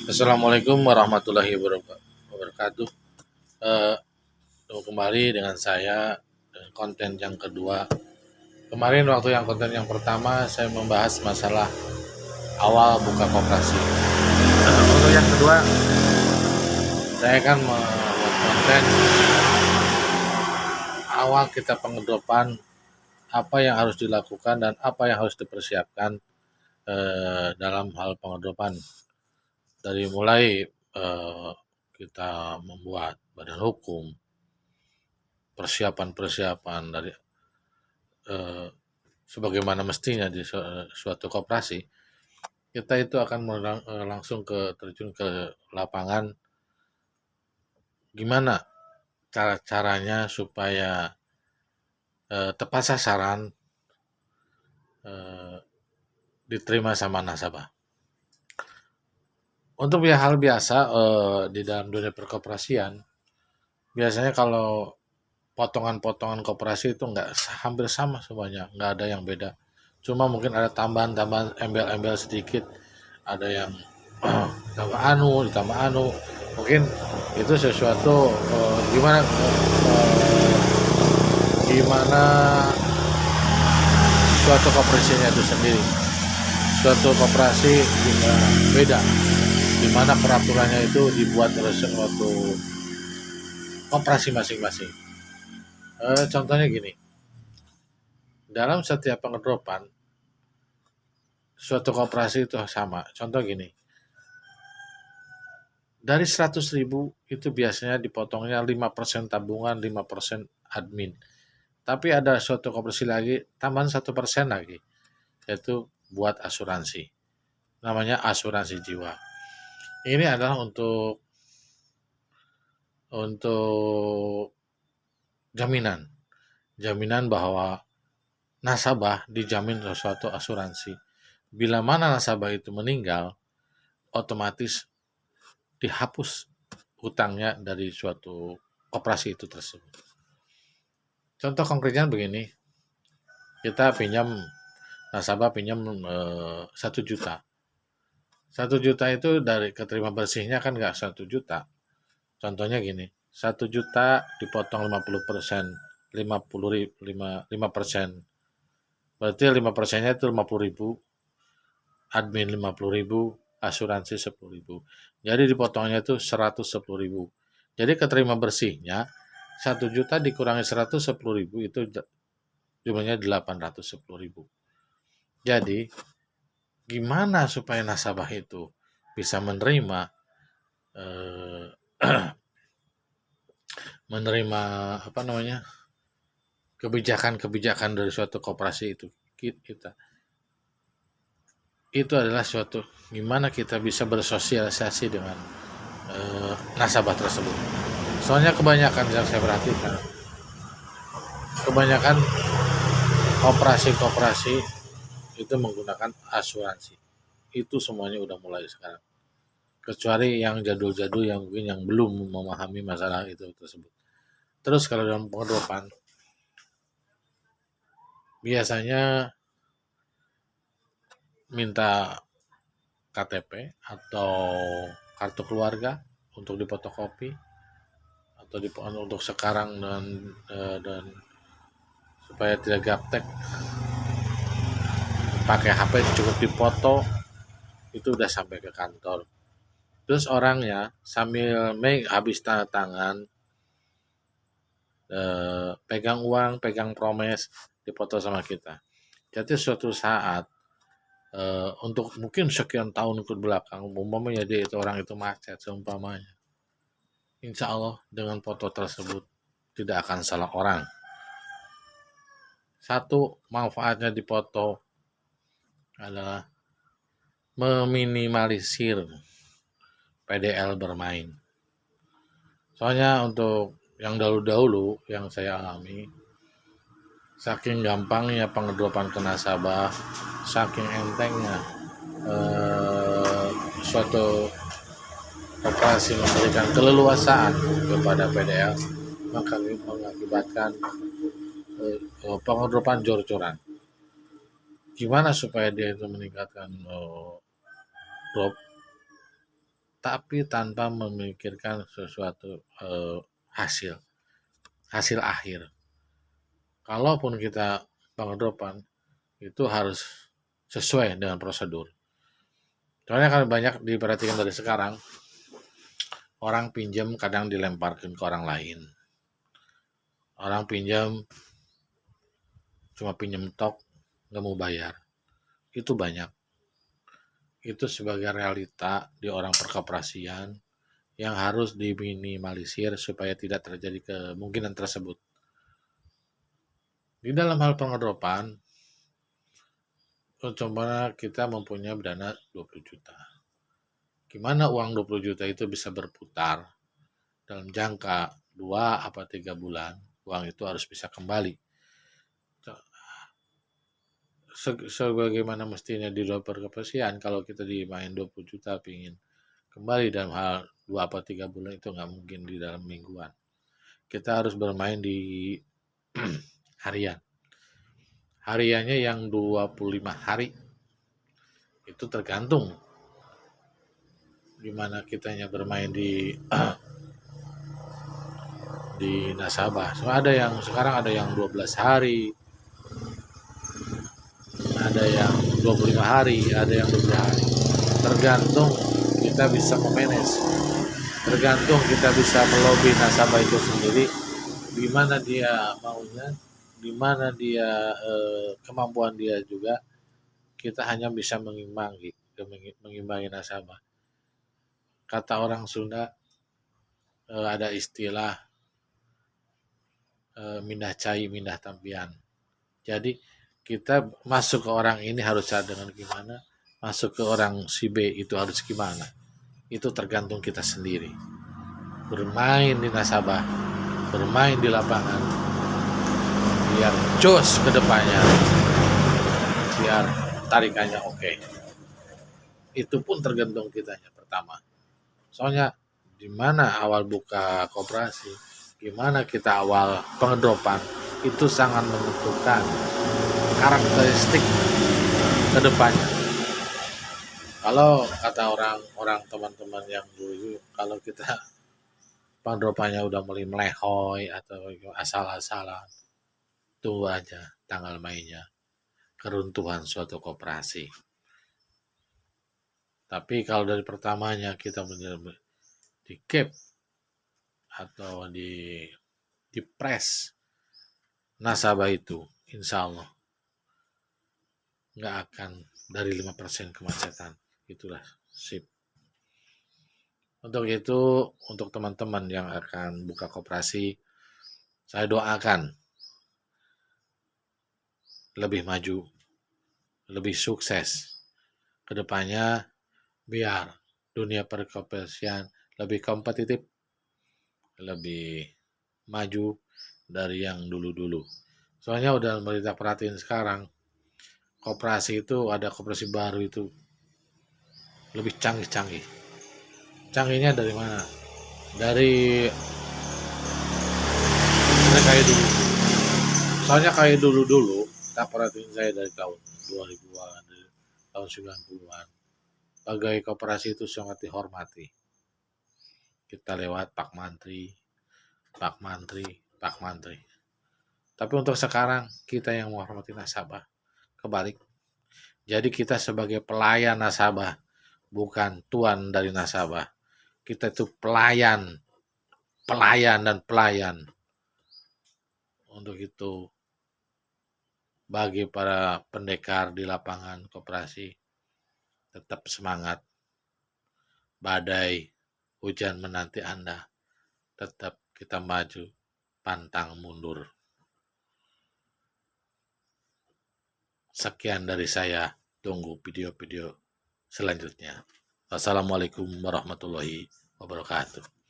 Assalamualaikum warahmatullahi wabarakatuh. Eh, Kembali dengan saya konten yang kedua. Kemarin waktu yang konten yang pertama saya membahas masalah awal buka koperasi. Untuk yang kedua saya akan membuat konten awal kita pengedopan, apa yang harus dilakukan dan apa yang harus dipersiapkan dalam hal pengedopan. Dari mulai kita membuat badan hukum, persiapan-persiapan dari eh, sebagaimana mestinya di suatu koperasi, kita itu akan langsung terjun ke lapangan, gimana cara-caranya supaya tepat sasaran, eh, diterima sama nasabah. Untuk hal biasa di dalam dunia perkoperasian, biasanya kalau potongan-potongan koperasi itu nggak hampir sama semuanya, nggak ada yang beda. Cuma mungkin ada tambahan-tambahan embel-embel sedikit, ada yang ditambah anu. Mungkin itu sesuatu gimana suatu koperasinya itu sendiri. Suatu koperasi juga beda, dimana peraturannya itu dibuat oleh suatu koperasi masing-masing. Contohnya gini, dalam setiap pengedropan suatu koperasi itu sama. Contoh gini, dari 100.000 itu biasanya dipotongnya 5% tabungan, 5% admin. Tapi ada suatu koperasi lagi tambahan 1% lagi, yaitu buat asuransi. Namanya asuransi jiwa. Ini adalah untuk jaminan. Jaminan bahwa nasabah dijamin suatu asuransi. Bila mana nasabah itu meninggal, otomatis dihapus hutangnya dari suatu koperasi itu tersebut. Contoh konkretnya begini, kita nasabah pinjam 1 juta. 1 juta itu dari keterima bersihnya kan nggak 1 juta. Contohnya gini, 1 juta dipotong 50%, 5%. Berarti 5%-nya itu 50.000, admin 50.000, asuransi 10.000. Jadi dipotongnya itu 110.000. Jadi keterima bersihnya 1 juta dikurangi 110.000 itu jumlahnya 810.000. Jadi gimana supaya nasabah itu bisa menerima eh, menerima apa namanya kebijakan-kebijakan dari suatu koperasi itu kita itu adalah suatu gimana kita bisa bersosialisasi dengan nasabah tersebut. Soalnya kebanyakan yang saya perhatikan, kebanyakan koperasi-koperasi itu menggunakan asuransi. Itu semuanya udah mulai sekarang. Kecuali yang jadul-jadul yang mungkin yang belum memahami masalah itu tersebut. Terus kalau dalam pengedopan, biasanya minta KTP atau kartu keluarga untuk dipotokopi atau untuk sekarang dan supaya tidak gaptek pakai HP cukup dipoto itu udah sampai ke kantor. Terus orangnya sambil habis tanda tangan, pegang uang, pegang promes, dipoto sama kita. Jadi suatu saat untuk mungkin sekian tahun ke belakang, umpamanya dia itu orang itu macet seumpamanya, insya Allah dengan foto tersebut tidak akan salah orang. Satu manfaatnya dipoto adalah meminimalisir PDL bermain. Soalnya untuk yang dahulu-dahulu yang saya alami, saking gampangnya pengedopan ke nasabah, saking entengnya suatu operasi memberikan keleluasaan kepada PDL, maka mengakibatkan pengedopan jor-joran. Gimana supaya dia itu meningkatkan drop? tapi tanpa memikirkan sesuatu hasil akhir. Kalaupun kita pengedopan, itu harus sesuai dengan prosedur. Soalnya kan banyak diperhatikan dari sekarang, orang pinjam kadang dilemparkan ke orang lain. Orang pinjam cuma pinjam tok, nggak mau bayar. Itu banyak. Itu sebagai realita di orang perkoperasian yang harus diminimalisir supaya tidak terjadi kemungkinan tersebut. Di dalam hal pengedopan, coba kita mempunyai dana 20 juta. Gimana uang 20 juta itu bisa berputar dalam jangka 2 atau 3 bulan, uang itu harus bisa kembali. Sebagaimana mestinya di luar perkoperasian, kalau kita dimain 20 juta pingin kembali dalam hal 2 atau 3 bulan, itu nggak mungkin di dalam mingguan. Kita harus bermain di harian. Hariannya yang 25 hari. Itu tergantung gimana kitanya bermain di nasabah. So, sekarang ada yang 12 hari, ada yang 25 hari, ada yang 20 hari. Tergantung kita bisa memanage. Tergantung kita bisa melobi nasabah itu sendiri, di mana dia maunya, di mana dia kemampuan dia juga. Kita hanya bisa mengimbangi nasabah. Kata orang Sunda, ada istilah mindah cai, mindah tampian. Jadi kita masuk ke orang ini harus cara dengan gimana, masuk ke orang si B itu harus gimana. Itu tergantung kita sendiri. Bermain di nasabah, bermain di lapangan, biar jos ke depannya, biar tarikannya oke. Itu pun tergantung kitanya pertama. Soalnya di mana awal buka koperasi, gimana kita awal pengedopan, itu sangat menentukan karakteristik ke depannya. Kalau kata orang teman-teman yang dulu, kalau kita pengedopannya udah mulai melehoy atau asal-asalan, tunggu aja tanggal mainnya, keruntuhan suatu koperasi. Tapi kalau dari pertamanya kita benar-benar di cap atau di press nasabah itu, insya Allah nggak akan dari 5% kemacetan. Itulah sip. Untuk itu, untuk teman-teman yang akan buka koperasi, saya doakan lebih maju, lebih sukses ke depannya, biar dunia perkoperasian lebih kompetitif, lebih maju dari yang dulu-dulu. Soalnya udah kita perhatiin sekarang, koperasi itu ada koperasi baru itu lebih canggih-canggih. Canggihnya dari mana? Dari kayak dulu. Soalnya kayak dulu-dulu, tak perhatiin saya dari tahun 2000-an, dari tahun 90-an. Bagai koperasi itu sangat dihormati. Kita lewat Pak Mantri. Tapi untuk sekarang, kita yang menghormati nasabah. Kebalik. Jadi kita sebagai pelayan nasabah, bukan tuan dari nasabah. Kita itu pelayan dan pelayan. Untuk itu, bagi para pendekar di lapangan koperasi, tetap semangat. Badai, hujan menanti Anda. Tetap kita maju, pantang mundur. Sekian dari saya. Tunggu video-video selanjutnya. Wassalamualaikum warahmatullahi wabarakatuh.